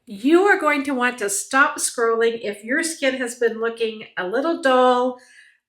You are going to want to stop scrolling if your skin has been looking a little dull,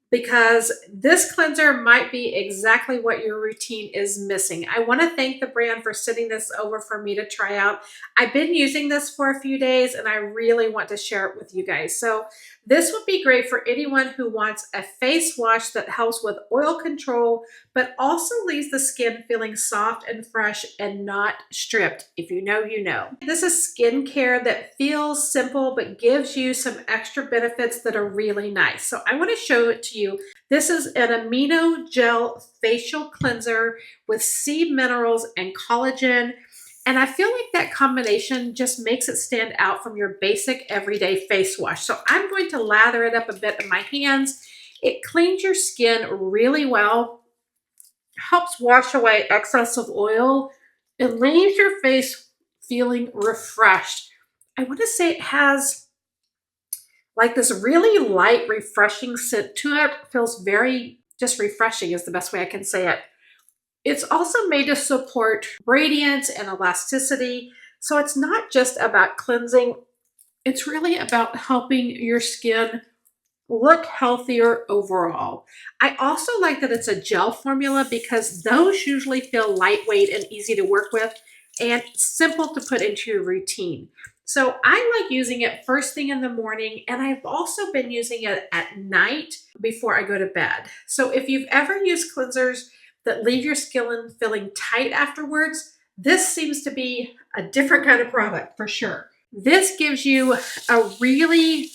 because this cleanser might be exactly what your routine is missing. I want to thank the brand for sending this over for me to try out. I've been using this for a few days and I really want to share it with you guys. So this would be great for anyone who wants a face wash that helps with oil control, but also leaves the skin feeling soft and fresh and not stripped. If you know, you know. This is skincare that feels simple, but gives you some extra benefits that are really nice. So I want to show it to you. This is an Amino Gel Facial Cleanser with sea minerals and collagen. And I feel like that combination just makes it stand out from your basic everyday face wash. So I'm going to lather it up a bit in my hands. It cleans your skin really well, helps wash away excess of oil, and leaves your face feeling refreshed. I want to say it has like this really light, refreshing scent to it. Feels very just refreshing is the best way I can say it. It's also made to support radiance and elasticity. So it's not just about cleansing, it's really about helping your skin look healthier overall. I also like that it's a gel formula because those usually feel lightweight and easy to work with and simple to put into your routine. So I like using it first thing in the morning, and I've also been using it at night before I go to bed. So if you've ever used cleansers that leave your skin feeling tight afterwards, this seems to be a different kind of product for sure. This gives you a really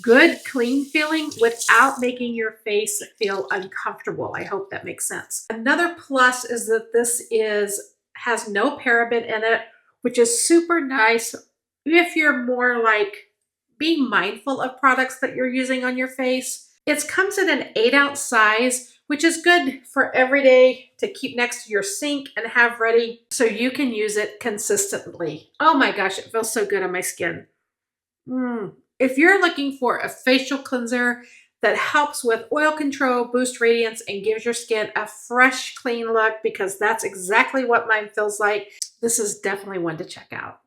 good, clean feeling without making your face feel uncomfortable. I hope that makes sense. Another plus is that this has no paraben in it, which is super nice if you're more like being mindful of products that you're using on your face. It comes in an 8-ounce size, which is good for every day to keep next to your sink and have ready so you can use it consistently. Oh my gosh, it feels so good on my skin. If you're looking for a facial cleanser that helps with oil control, boosts radiance, and gives your skin a fresh, clean look, because that's exactly what mine feels like, this is definitely one to check out.